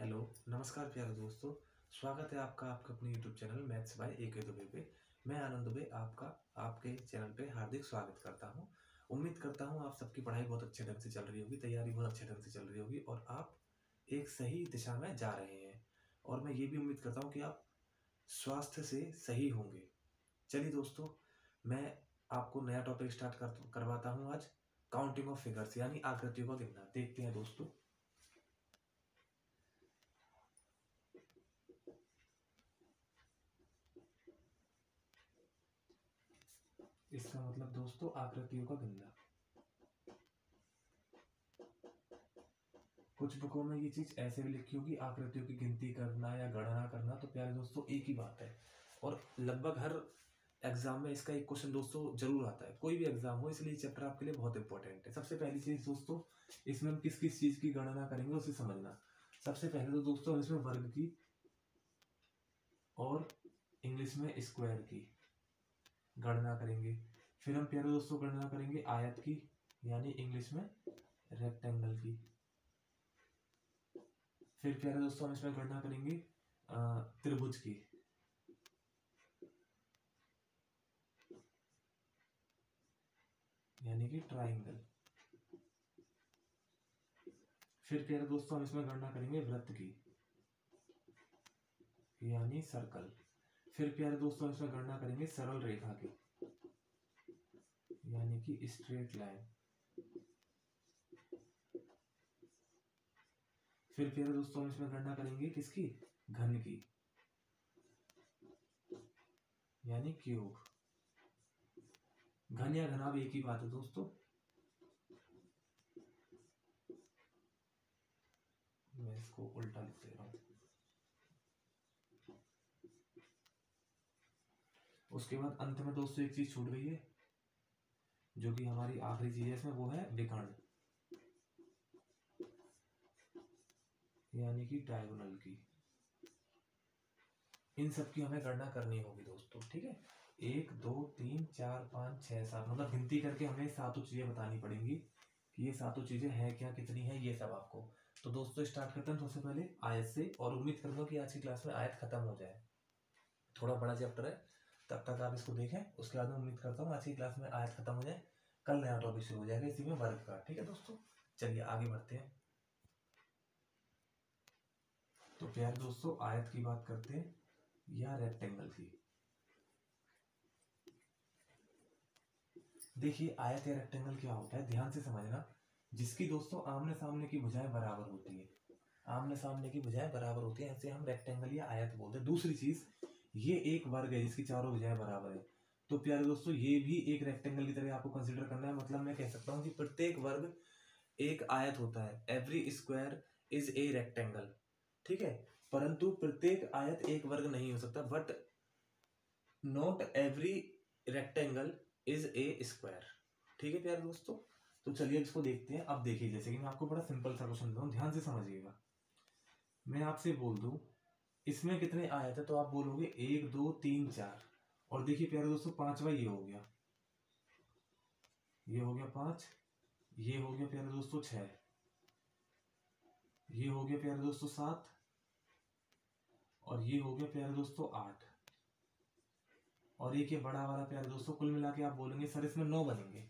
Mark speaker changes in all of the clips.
Speaker 1: Hello, नमस्कार प्यारे दोस्तों। स्वागत है आपका आपके अपने यूट्यूब चैनल मैथ्स बाय ए के दुबे पे। मैं आनंद दुबे आपका आपके चैनल पे हार्दिक स्वागत करता हूं। उम्मीद करता हूं आप सबकी पढ़ाई बहुत अच्छे ढंग से चल रही होगी, तैयारी बहुत अच्छे ढंग से चल रही होगी और आप एक सही दिशा में जा रहे हैं। और मैं ये भी उम्मीद करता हूँ कि आप स्वास्थ्य से सही होंगे। चलिए दोस्तों, मैं आपको नया टॉपिक स्टार्ट करवाता हूँ आज। काउंटिंग ऑफ फिगर्स यानी आकृतियों का गिनना। देखते हैं दोस्तों। इसका मतलब दोस्तों आकृतियों का गिनना। कुछ बुकों में ये चीज ऐसे भी लिखी होगी, आकृतियों की गिनती करना या गणना करना। तो प्यारे दोस्तों एक ही बात है और लगभग हर एग्जाम में इसका एक क्वेश्चन दोस्तों जरूर आता है, कोई भी एग्जाम हो, इसलिए चैप्टर आपके लिए बहुत इंपॉर्टेंट है। सबसे पहली चीज दोस्तों, इसमें हम किस किस चीज की गणना करेंगे उसे समझना। सबसे पहले तो दोस्तों हम इसमें वर्ग की और इंग्लिश में स्क्वायर की गणना करेंगे। फिर हम प्यारे दोस्तों गणना करेंगे आयत की यानी इंग्लिश में रेक्टेंगल की। फिर प्यारे दोस्तों हम इसमें गणना करेंगे त्रिभुज की यानी कि ट्राइंगल। फिर प्यारे दोस्तों हम इसमें गणना करेंगे वृत्त की यानी सर्कल। फिर प्यारे दोस्तों हम इसमें गणना करेंगे सरल रेखा की यानी कि स्ट्रेट लाइन। फिर प्यारे दोस्तों हम इसमें गणना करेंगे किसकी, घन की यानी क्यूब। घन या घनाभ एक ही बात है दोस्तों। मैं इसको उल्टा लिख दे रहा हूं। उसके बाद अंत में दोस्तों एक चीज छूट गई है जो कि हमारी आखिरी चीज है इसमें, वो है विकर्ण यानी कि डायगोनल की। इन सब की हमें गणना करनी होगी दोस्तों, ठीक है। 1 2 3 4 5 6 7 मतलब गिनती करके हमें सातों चीजें बतानी पड़ेंगी कि ये सातों चीजें हैं क्या, कितनी है, ये सब आपको। तो दोस्तों स्टार्ट करते हैं सबसे पहले आयत से, और उम्मीद करूंगा कि आज की क्लास में आयत खत्म हो जाए। थोड़ा बड़ा चैप्टर है, तब तक आप इसको देखें। उसके बाद मैं उम्मीद करता हूँ आज की क्लास में आयत खत्म हो जाए, कल नया टॉपिक शुरू हो जाएगा इसी में वर्ग का, ठीक है दोस्तों। चलिए आगे बढ़ते हैं। तो प्यारे दोस्तों आयत की बात करते हैं या रेक्टेंगल की। देखिए आयत या रेक्टेंगल क्या होता है, ध्यान से समझना। जिसकी दोस्तों आमने सामने की भुजाएं बराबर होती है, आमने सामने की भुजाएं बराबर होती है, ऐसे हम रेक्टेंगल या आयत बोलते हैं। दूसरी चीज, ये एक वर्ग है जिसकी चारों भुजाएं बराबर है। तो प्यारे दोस्तों ये भी एक रेक्टेंगल की तरह आपको कंसीडर करना है। मतलब मैं कह सकता हूँ कि प्रत्येक वर्ग एक आयत होता है, every square is a rectangle, ठीक है। परंतु प्रत्येक आयत एक वर्ग नहीं हो सकता, but not every rectangle is a square, ठीक है प्यारे दोस्तों। तो चलिए इसको देखते हैं। अब देखिए जैसे कि मैं आपको बड़ा सिंपल सा क्वेश्चन देता हूँ, ध्यान से समझिएगा। मैं आपसे बोल दूं इसमें कितने आयत है, तो आप बोलोगे 1 2 3 4। और देखिए प्यारे दोस्तों पांचवा ये हो गया, ये हो गया 5, ये हो गया प्यारे दोस्तों 6, ये हो गया प्यारे दोस्तों 7, और ये हो गया प्यारे दोस्तों 8, और एक ये बड़ा वाला प्यारे दोस्तों। कुल मिला के आप बोलेंगे सर इसमें 9 बनेंगे।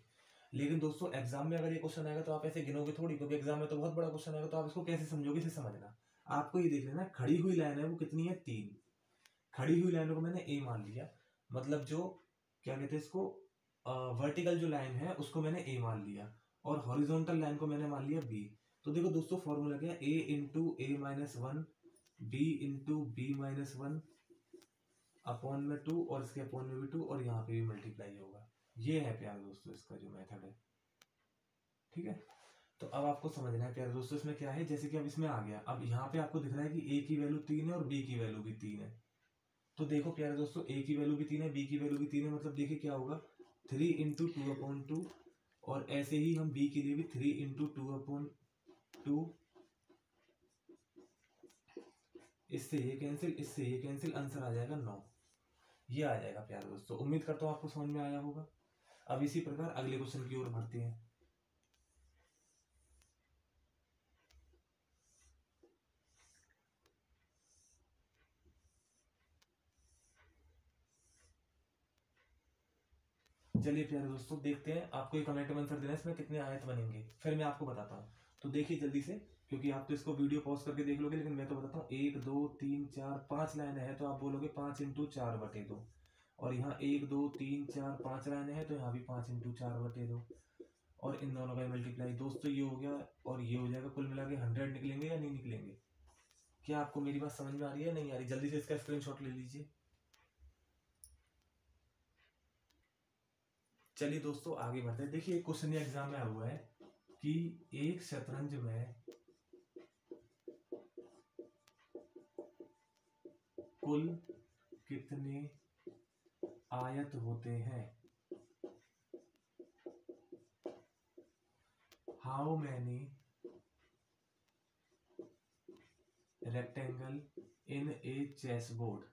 Speaker 1: लेकिन दोस्तों एग्जाम में अगर ये क्वेश्चन आएगा तो आप ऐसे गिनोगे थोड़ी, क्योंकि एग्जाम में तो बहुत बड़ा क्वेश्चन आएगा। तो आप इसको कैसे समझोगे इसे समझना। आपको ये देख लेना, खड़ी हुई लाइन है वो कितनी है, 3। खड़ी हुई लाइनों को मैंने ए मान लिया, मतलब जो क्या कहते हैं इसको, वर्टिकल जो लाइन है उसको मैंने ए मान लिया, और हॉरिजॉन्टल लाइन को मैंने मान लिया बी। तो देखो दोस्तों फॉर्मूला क्या है, a into a minus 1 b into b minus 1 upon में 2, और इसके अपॉन में भी 2, और यहाँ पे भी मल्टीप्लाई होगा। ये है प्यारे दोस्तों इसका जो मेथड है, ठीक है। तो अब आपको समझना है प्यारे दोस्तों इसमें क्या है। जैसे कि अब इसमें आ गया, अब यहाँ पे आपको दिख रहा है कि ए की वैल्यू 3 है और बी की वैल्यू भी 3 है। तो देखो प्यारे दोस्तों ए की वैल्यू भी 3 है, बी की वैल्यू भी 3 है, मतलब देखिए क्या होगा 3 इंटू 2/2। और ऐसे ही हम बी के लिए भी 3 इंटू 2/2। इससे ये कैंसिल, इससे ये कैंसिल, आंसर आ जाएगा 9। ये आ जाएगा प्यारे दोस्तों। उम्मीद करता हूँ आपको समझ में आया होगा। अब इसी प्रकार अगले क्वेश्चन की ओर बढ़ते हैं। चलिए प्यारे दोस्तों देखते हैं, आपको एक कमेंट में आंसर देना है इसमें कितने आयत बनेंगे, फिर मैं आपको बताता हूँ। तो देखिए जल्दी से, क्योंकि आप तो इसको वीडियो पॉज करके देख लोगे, लेकिन मैं तो बताता हूँ। 1 2 3 4 5 लाइन है, तो आप बोलोगे 5 इंटू 4/2। और यहाँ 1 2 3 4 5 लाइनें हैं, तो यहाँ भी 5 इंटू 4/2। और इन दोनों का मल्टीप्लाई दोस्तों ये हो गया और ये हो जाएगा, कुल मिला के 100 निकलेंगे या नहीं निकलेंगे? क्या आपको मेरी बात समझ में आ रही है नहीं आ रही? जल्दी से इसका स्क्रीनशॉट ले लीजिए। चलिए दोस्तों आगे बढ़ते हैं। देखिए एक क्वेश्चन एग्जाम में आया हुआ है कि एक शतरंज में कुल कितने आयत होते हैं? How many rectangle in a chess board?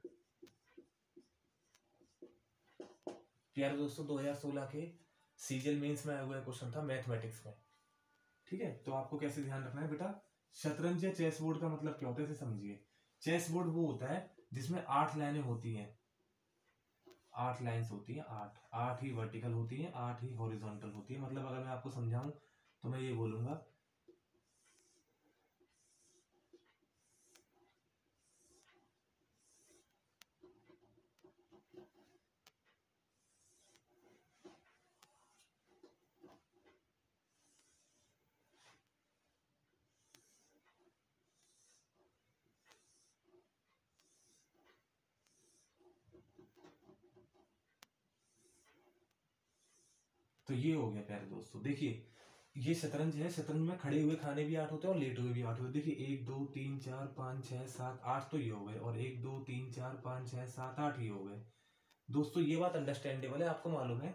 Speaker 1: प्यारे दोस्तों 2016 के सीजन मेंस में आया हुआ क्वेश्चन था मैथमेटिक्स में। ठीक है, तो आपको कैसे ध्यान रखना है बेटा, शतरंज या चेस बोर्ड का मतलब क्या होता है इसे समझिए। चेस बोर्ड वो होता है जिसमें 8 लाइनें होती हैं, 8 लाइन्स होती हैं, 8 ही वर्टिकल होती हैं, 8 ही हॉरिजॉन्टल होती है। मतलब अगर मैं आपको समझाऊं तो मैं ये बोलूंगा तो ये हो गया प्यारे दोस्तों। देखिए ये शतरंज है, शतरंज में खड़े हुए खाने भी 8 होते हैं और लेटे हुए भी 8 होते हैं। देखिए 1 2 3 4 5 6 7 8 तो ये हो गए, और 1 2 3 4 5 6 7 8 ये हो गए। दोस्तों ये बात अंडरस्टैंडेबल है, आपको मालूम है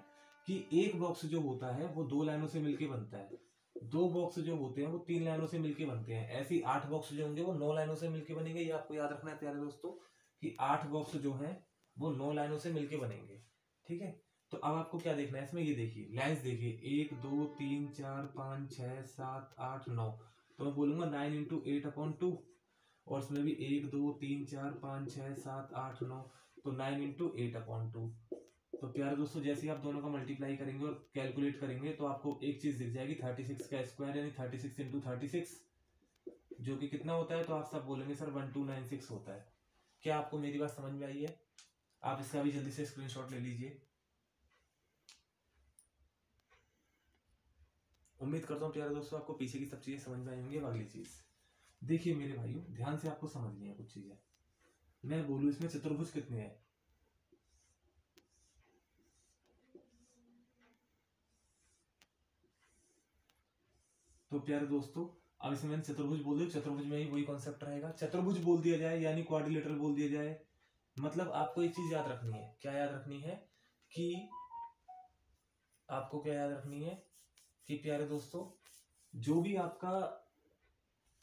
Speaker 1: कि एक बॉक्स जो होता है वो 2 लाइनों से मिलके बनता है, 2 बॉक्स जो होते हैं वो 3 लाइनों से मिलके बनते हैं। ऐसे ही 8 बॉक्स जो होंगे वो 9 लाइनों से मिलके बनेंगे। ये आपको याद रखना है प्यारे दोस्तों कि 8 बॉक्स जो हैं वो 9 लाइनों से मिलके बनेंगे। ठीक है, तो अब आपको क्या देखना है इसमें, ये देखिए लाइन्स देखिए 1 2 3 4 5 6 7 8 9, तो मैं बोलूंगा 9 इंटू 8/2। और इसमें भी 1 2 3 4 5 6 7 8 9, तो 9 इंटू 8/2। तो प्यारे दोस्तों जैसे ही आप दोनों का मल्टीप्लाई करेंगे और कैलकुलेट करेंगे तो आपको एक चीज दिख जाएगी 36 का स्क्वायर, यानी 36 इंटू 36, जो कि कितना होता है? तो आप सब बोलेंगे सर 1296 होता है। क्या आपको मेरी बात समझ में आई है? आप इसका भी जल्दी से स्क्रीनशॉट ले लीजिए। उम्मीद करता हूँ प्यारे दोस्तों आपको पीछे की सब चीजें समझ में आई होंगी। अब अगली चीज देखिए मेरे भाइयों, ध्यान से आपको समझनी है कुछ चीजें। मैं बोलूं इसमें चतुर्भुज कितने हैं? तो प्यारे दोस्तों अब इसमें मैंने चतुर्भुज बोल दिया, चतुर्भुज में ही वही कॉन्सेप्ट रहेगा। चतुर्भुज बोल दिया जाए यानी क्वाड्रिलेटरल बोल दिया जाए, मतलब आपको एक चीज याद रखनी है। क्या याद रखनी है? कि आपको क्या याद रखनी है कि प्यारे दोस्तों जो भी आपका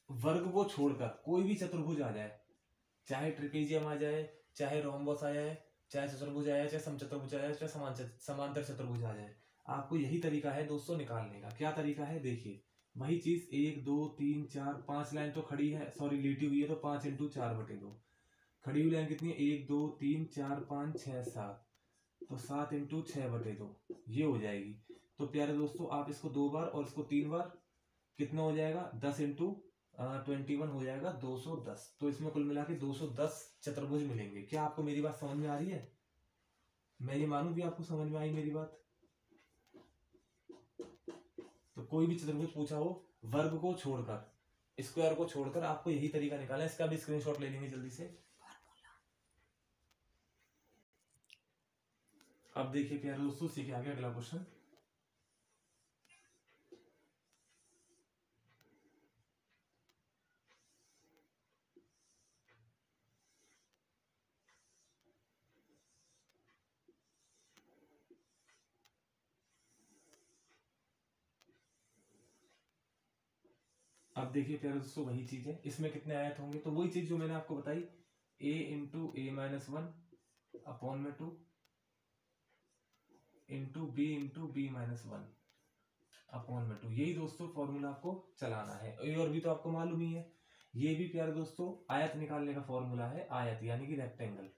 Speaker 1: वर्ग को छोड़कर कोई भी चतुर्भुज आ जाए, चाहे ट्रिपेजियम आ जाए, चाहे रोम्बस आ जाए, चाहे चतुर्भुज आ जाए, चाहे समचतुर्भुज आ जाए, चाहे समांतर चतुर्भुज आ जाए, आपको यही तरीका है दोस्तों निकालने का। क्या तरीका है? देखिए वही चीज 1 2 3 4 5 लाइन तो खड़ी है, सॉरी लेटी हुई है, तो 5 इंटू 4/2। खड़ी हुई लाइन कितनी है? 1 2 3 4 5 6 7, तो 7 इंटू 6/2 ये हो जाएगी। तो प्यारे दोस्तों आप इसको 2 बार और इसको 3 बार, कितना हो जाएगा? 10 इंटू 21 हो जाएगा 210। तो इसमें कुल मिला के 210 चतुर्भुज मिलेंगे। क्या आपको मेरी बात समझ में आ रही है? मैं ये मानूं कि आपको समझ में आई मेरी बात। तो कोई भी चतुर्भुज पूछा हो वर्ग को छोड़कर, स्क्वायर को छोड़कर, आपको यही तरीका निकालना है। इसका भी स्क्रीनशॉट ले लेंगे जल्दी से। अब देखिए प्यारे दोस्तों सीखे आगे अगला क्वेश्चन। अब देखिए प्यारे दोस्तों वही चीज है, इसमें कितने आयत होंगे? तो वही चीज जो मैंने आपको बताई, a into a minus 1 upon में 2 into b into b minus 1 upon में 2। यही दोस्तों फॉर्मूला आपको चलाना है। और भी तो आपको मालूम ही है, ये भी प्यारे दोस्तों आयत निकालने का फॉर्मूला है। आयत यानी कि रेक्टेंगल।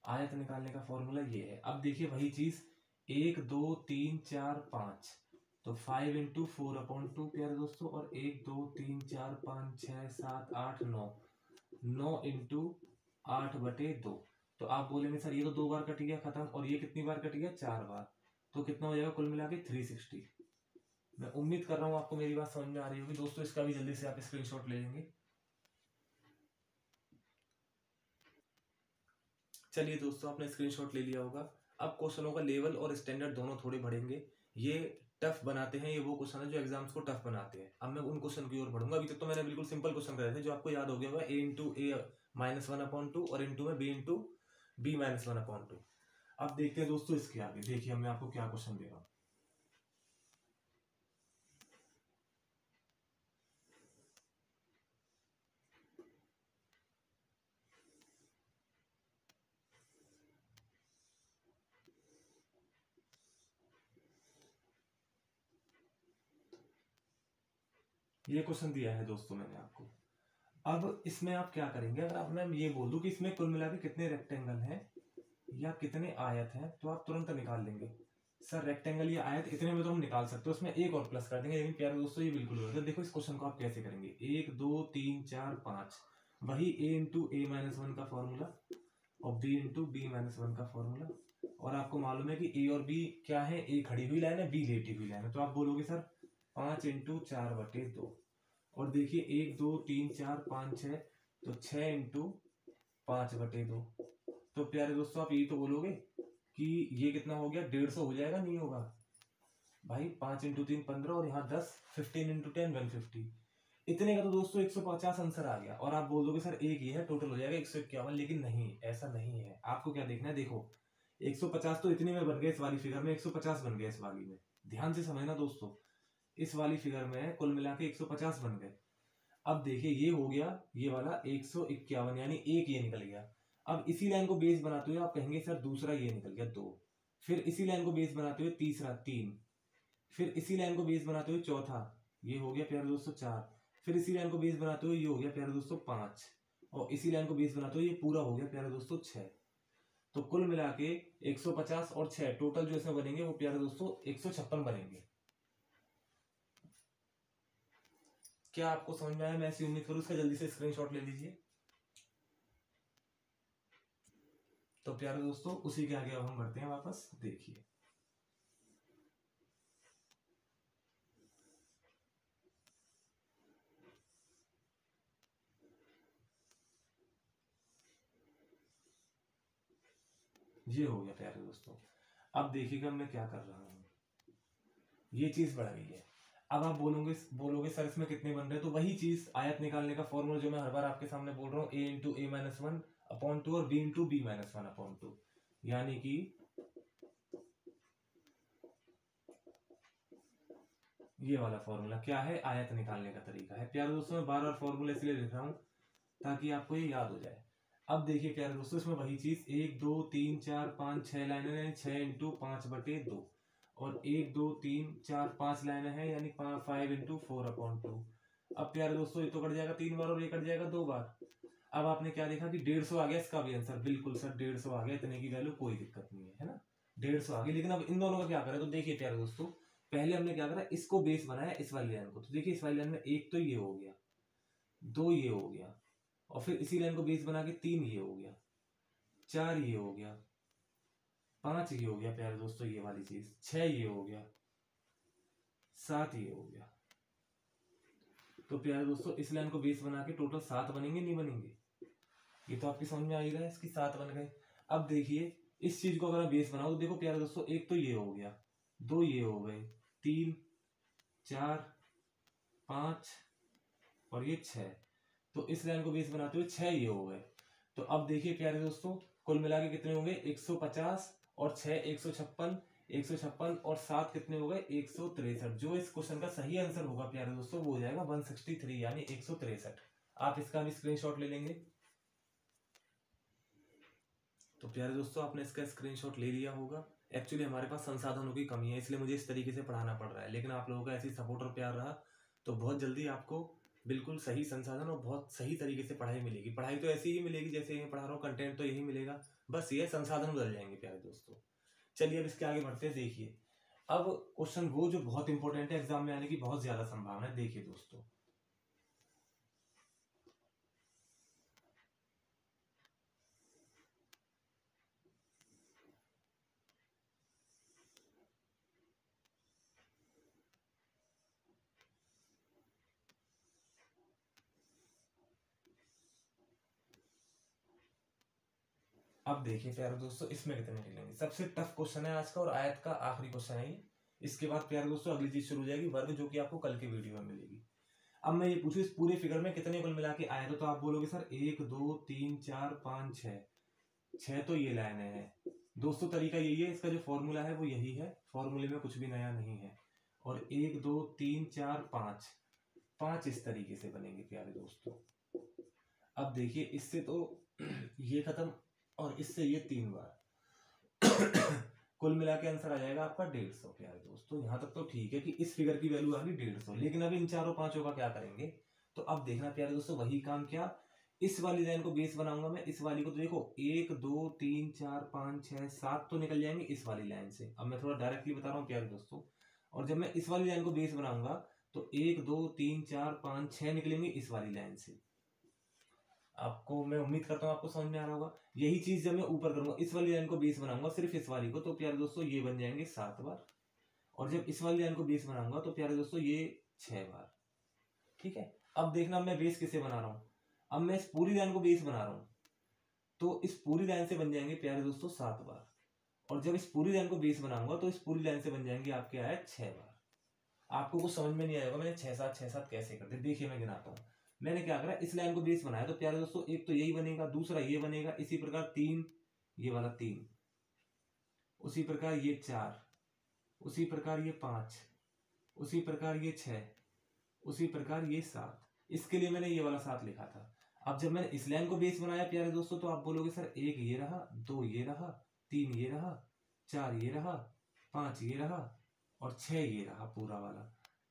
Speaker 1: आयत निकालने का फॉर्मूला ये है। अब देखिए वही चीज 1 2 3 4 5, तो 5 इंटू 4/2 प्यारे दोस्तों, और 1 2 3 4 5 6 7 8 9, 9 इंटू 8/2। तो आप बोलेंगे सर ये तो 2 बार कट गया खत्म, और ये कितनी बार कट गया? 4 बार। तो कितना हो जाएगा कुल मिला के? 360। मैं उम्मीद कर रहा हूँ आपको मेरी बात समझ में आ रही होगी दोस्तों। इसका भी जल्दी से आप स्क्रीनशॉट ले लेंगे। चलिए दोस्तों, आपने स्क्रीनशॉट ले लिया होगा। अब क्वेश्चनों का लेवल और स्टैंडर्ड दोनों थोड़े बढ़ेंगे। ये टफ बनाते हैं, ये वो क्वेश्चन है जो एग्जाम्स को टफ बनाते हैं। अब मैं उन क्वेश्चन की ओर बढ़ूंगा। अभी तक तो मैंने बिल्कुल सिंपल क्वेश्चन कराए थे जो आपको याद हो गया होगा, a इंटू ए माइनस 1/2 और इंटू में b इंटू b माइनस 1/2। अब देखते हैं दोस्तों इसके आगे। देखिए मैं आपको क्या क्वेश्चन दे रहा हूँ। ये क्वेश्चन दिया है दोस्तों मैंने आपको। अब इसमें आप क्या करेंगे? अगर आप मैं ये बोल दूं कि इसमें कुल मिला के कितने रेक्टेंगल हैं या कितने आयत हैं, तो आप तुरंत निकाल लेंगे। सर रेक्टेंगल या आयत इतने में तो हम निकाल सकते हैं, उसमें एक और प्लस कर देंगे। लेकिन प्यारे दोस्तों ये बिल्कुल गलत है। देखो इस क्वेश्चन को आप कैसे करेंगे। 1 2 3 4 5, वही a इंटू ए माइनस 1 का फॉर्मूला और b इंटू बी माइनस 1 का फॉर्मूला। और आपको मालूम है कि a और b क्या है? a खड़ी हुई लाइन है, b लेटी हुई लाइन है। तो आप बोलोगे सर 5 इंटू 4/2। और देखिए 1 2 3 4 5 6, तो 6 इंटू 5/2। तो प्यारे दोस्तों आप यही तो बोलोगे कि ये कितना हो गया? 150 हो जाएगा, नहीं होगा भाई? 5 इंटू 3 15, और यहाँ 10, 15 इंटू 10 150। इतने का तो दोस्तों 150 आंसर आ गया। और आप बोल दोगे सर एक ही है, टोटल हो जाएगा 151। लेकिन नहीं, ऐसा नहीं है। आपको क्या देखना है? देखो 150 तो इतने में बन गए, इस वाली फिगर में 150 बन गए। इस वाली में ध्यान से समझना दोस्तों, इस वाली फिगर में कुल मिला के 150 बन गए। अब देखिए ये हो गया ये वाला 151, यानी एक ये निकल गया। अब इसी लाइन को बेस बनाते हुए आप कहेंगे सर दूसरा ये निकल गया 2, फिर इसी लाइन को बेस बनाते हुए तीसरा 3, फिर इसी लाइन को बेस बनाते हुए चौथा ये हो गया प्यारे दोस्तों 4, फिर इसी लाइन को बेस बनाते हुए ये हो गया प्यारे दोस्तों 5, और इसी लाइन को बेस बनाते हुए ये पूरा हो गया प्यारे दोस्तों 6। तो कुल मिला के 150 और 6 टोटल जो इसमें बनेंगे वो प्यारे दोस्तों 156 बनेंगे। क्या आपको समझ में आया? मैं ऐसी उम्मीद करूं। इसका जल्दी से स्क्रीनशॉट ले लीजिए। तो प्यारे दोस्तों उसी के आगे अब हम बढ़ते हैं वापस। देखिए ये हो गया प्यारे दोस्तों। अब देखिएगा मैं क्या कर रहा हूं, ये चीज बढ़ गई है। अब आप बोलोगे सर इसमें कितने बन रहे हैं? तो वही चीज आयत निकालने का फॉर्मूला जो मैं हर बार आपके सामने बोल रहा हूँ, a इंटू ए माइनस 1/2 और b इंटू बी माइनस 1/2, यानी कि ये वाला फॉर्मूला क्या है? आयत निकालने का तरीका है। प्यारे दोस्तों मैं बार बार फॉर्मूला इसलिए लिख रहा हूँ ताकि आपको ये याद हो जाए। अब देखिए प्यारे दोस्तों इसमें वही चीज 1 2 3 4 5 6 लाइनें हैं, 6 इंटू 5/2, और 1 2 3 4 5 लाइनें हैं, यानी 5 इंटू 4/2। अब प्यारे दोस्तों ये तो कट जाएगा 3 बार और ये कट जाएगा 2 बार। अब आपने क्या देखा कि 150 आ गया इसका भी आंसर। बिल्कुल सर 150 आ गया, इतने की वैल्यू कोई दिक्कत नहीं है ना, 150 आ गई। लेकिन अब इन दोनों का क्या करें? तो देखिए प्यारे दोस्तों पहले हमने क्या करा, इसको बेस बनाया इस वाली लाइन को। तो देखिए इस वाली लाइन में एक तो ये हो गया, 2 ये हो गया, और फिर इसी लाइन को बेस बना के 3 ये हो गया, 4 ये हो गया, 5 ये हो गया प्यारे दोस्तों ये वाली चीज, 6 ये हो गया, 7 ये हो गया। तो प्यारे दोस्तों इस लाइन को बेस बना के टोटल 7 बनेंगे, नहीं बनेंगे? ये तो आपकी समझ में आ ही रहा है, इसकी 7 बन गए। अब देखिए इस चीज को अगर मैं बेस बनाऊं तो देखो प्यारे दोस्तों एक तो ये हो गया, 2 ये हो गए, 3 4 5 और ये 6। तो इस लाइन को बेस बनाते हुए 6 ये हो गए। तो अब देखिए प्यारे दोस्तों कुल मिला के कितने होंगे? 150 और 6 156, 156 और 7 कितने हो गए? 163। जो इस क्वेश्चन का सही आंसर होगा प्यारे दोस्तों वो हो जाएगा 163, यानी 163। आप इसका भी स्क्रीनशॉट ले लेंगे। तो प्यारे दोस्तों आपने इसका स्क्रीनशॉट ले लिया होगा। एक्चुअली हमारे पास संसाधनों की कमी है, इसलिए मुझे इस तरीके से पढ़ाना पड़ रहा है। लेकिन आप लोगों का ऐसी सपोर्ट और प्यार रहा तो बहुत जल्दी आपको बिल्कुल सही संसाधन और बहुत सही तरीके से पढ़ाई मिलेगी। पढ़ाई तो ऐसी ही मिलेगी जैसे मैं पढ़ा रहा हूँ, कंटेंट तो यही मिलेगा, बस ये संसाधन बदल जाएंगे प्यारे दोस्तों। चलिए अब इसके आगे बढ़ते हैं। देखिए अब क्वेश्चन वो जो बहुत इंपॉर्टेंट है, एग्जाम में आने की बहुत ज्यादा संभावना है। देखिए दोस्तों, अब देखिए प्यारे दोस्तों, इसमें कितने निकलेंगे। सबसे टफ क्वेश्चन है आज का और आयत का आखिरी क्वेश्चन है ये। इसके बाद प्यारे दोस्तों अगली चीज शुरू हो जाएगी, वर्ग, जो कि आपको कल के वीडियो में मिलेगी। अब मैं ये पूछूं इस पूरे फिगर में कितने कुल मिला के आए, तो आप बोलोगे सर 1 2 3 4 5 6 तो ये लाइन है दोस्तों। तरीका यही है, इसका जो फॉर्मूला है वो यही है, फॉर्मूले में कुछ भी नया नहीं है। और 1 2 3 4 5 इस तरीके से बनेंगे प्यारे दोस्तों। अब देखिए इससे तो ये खत्म और इससे ये 3 बार कुल मिला के आंसर आ जाएगा आपका 150 प्यारे दोस्तों। यहाँ तक तो ठीक है कि इस फिगर की वैल्यू आ गई 150, लेकिन अब इन चारों पांचों का क्या करेंगे। तो अब देखना प्यारे दोस्तों, वही काम क्या, इस वाली लाइन को बेस बनाऊंगा मैं, इस वाली को। तो देखो 1 2 3 4 5 6 7 तो निकल जाएंगे इस वाली लाइन से। अब मैं थोड़ा डायरेक्टली बता रहा हूँ प्यारे दोस्तों। और जब मैं इस वाली लाइन को बेस बनाऊंगा तो 1 2 3 4 5 6 निकलेंगे इस वाली लाइन से। आपको, मैं उम्मीद करता हूँ आपको समझ में आ रहा होगा। यही चीज जब मैं ऊपर करूंगा, इस वाली लाइन को बेस बनाऊंगा सिर्फ इस वाली को, तो प्यारे दोस्तों ये बन जाएंगे 7 बार। और जब इस वाली लाइन को बेस बनाऊंगा तो प्यारे दोस्तों ये 6 बार। ठीक है, अब देखना मैं बेस किसे बना रहा हूं। अब मैं इस पूरी लाइन को बेस बना रहा हूं, तो इस पूरी लाइन से बन जाएंगे प्यारे दोस्तों 7 बार। और जब इस पूरी लाइन को बेस बनाऊंगा तो इस पूरी लाइन से बन जाएंगे आपके आए 6 बार। आपको कुछ समझ में नहीं आएगा मैंने 6 7 कैसे करते। देखिए मैं गिनाता हूँ। मैंने क्या करा, इस लाइन को बेस बनाया तो प्यारे दोस्तों एक तो यही बनेगा, दूसरा ये बनेगा, इसी प्रकार 3, ये वाला 3, उसी प्रकार ये 4, उसी प्रकार ये 5, उसी प्रकार ये 6, उसी प्रकार ये 7। इसके लिए मैंने ये वाला 7 लिखा था। अब जब मैंने इस लाइन को बेस बनाया प्यारे दोस्तों, तो आप बोलोगे सर 1 ये रहा, 2 ये रहा, 3 ये रहा, 4 ये रहा, 5 ये रहा और 6 ये रहा पूरा वाला।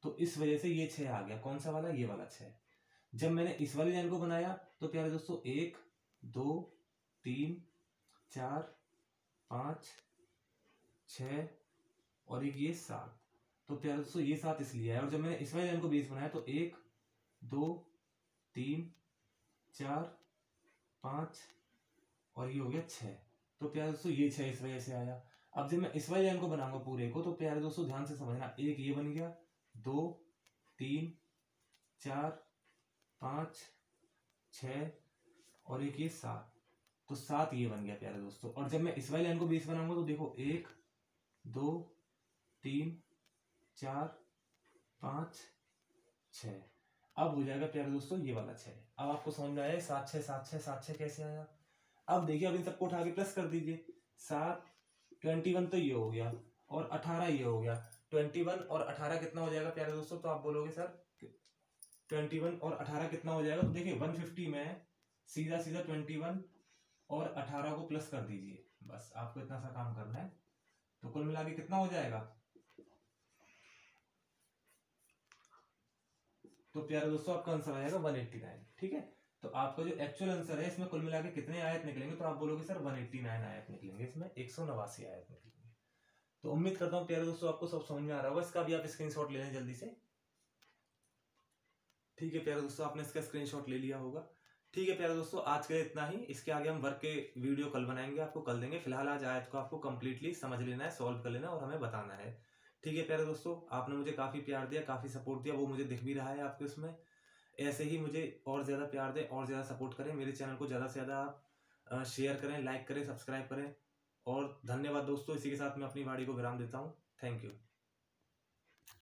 Speaker 1: तो इस वजह से ये 6 आ गया। कौन सा वाला, ये वाला 6। जब मैंने इस वाली लाइन को बनाया तो प्यारे दोस्तों 1 2 3 4 5 6 और एक ये 7। तो प्यारे दोस्तों ये 7 इसलिए है। और जब मैंने इस वाली लाइन को बेस बनाया तो 1 2 3 4 5 और ये हो गया 6। तो प्यारे दोस्तों ये 6 इस वजह से आया। अब जब मैं इस वाली लाइन को बनाऊंगा पूरे को, तो प्यारे दोस्तों ध्यान से समझना, 1 ये बन गया, 2 3 4 5 6 और एक ये 7। तो 7 ये बन गया प्यारे दोस्तों। और जब मैं इस वाली लाइन को बेस बनाऊंगा तो देखो 1 2 3 4 5 6। अब हो जाएगा प्यारे दोस्तों ये वाला 6। अब आपको समझ में आया 7 6 7 6 7 6 कैसे आया। अब देखिए, अब इन सबको उठा के प्लस कर दीजिए। 7 21 तो ये हो गया और 18 ये हो गया। 21 और 18 कितना हो जाएगा प्यारे दोस्तों। तो आप बोलोगे सर 21 और 18 कितना हो जाएगा। तो देखिए 150 में सीधा सीधा 21 और 18 को प्लस कर दीजिए। बस आपको इतना सा काम करना है। तो कुल मिला के कितना हो जाएगा। तो प्यारे दोस्तों आपका आंसर आएगा 189। ठीक है, तो आपका जो एक्चुअल आंसर है इसमें कुल मिला के कितने आयत निकलेंगे। तो आप बोलोगे सर 189 आयत निकलेंगे, इसमें 189 आयत निकलेंगे। तो उम्मीद करता हूँ प्यारे दोस्तों आपको सब समझ में आ रहा होगा। इसका भी आप स्क्रीनशॉट ले लें जल्दी से। ठीक है प्यारे दोस्तों, आपने इसका स्क्रीनशॉट ले लिया होगा। ठीक है प्यारे दोस्तों, आज के लिए इतना ही। इसके आगे हम वर्क के वीडियो कल बनाएंगे, आपको कल देंगे। फिलहाल आज आयत को आपको कंप्लीटली समझ लेना है, सॉल्व कर लेना और हमें बताना है। ठीक है प्यारे दोस्तों, आपने मुझे काफी प्यार दिया, काफी सपोर्ट दिया, वो मुझे दिख भी रहा है आपके उसमें। ऐसे ही मुझे और ज्यादा प्यार दें और ज्यादा सपोर्ट करें। मेरे चैनल को ज्यादा से ज्यादा आप शेयर करें, लाइक करें, सब्सक्राइब करें। और धन्यवाद दोस्तों। इसी के साथ मैं अपनी वाणी को विराम देता हूँ। Thank you.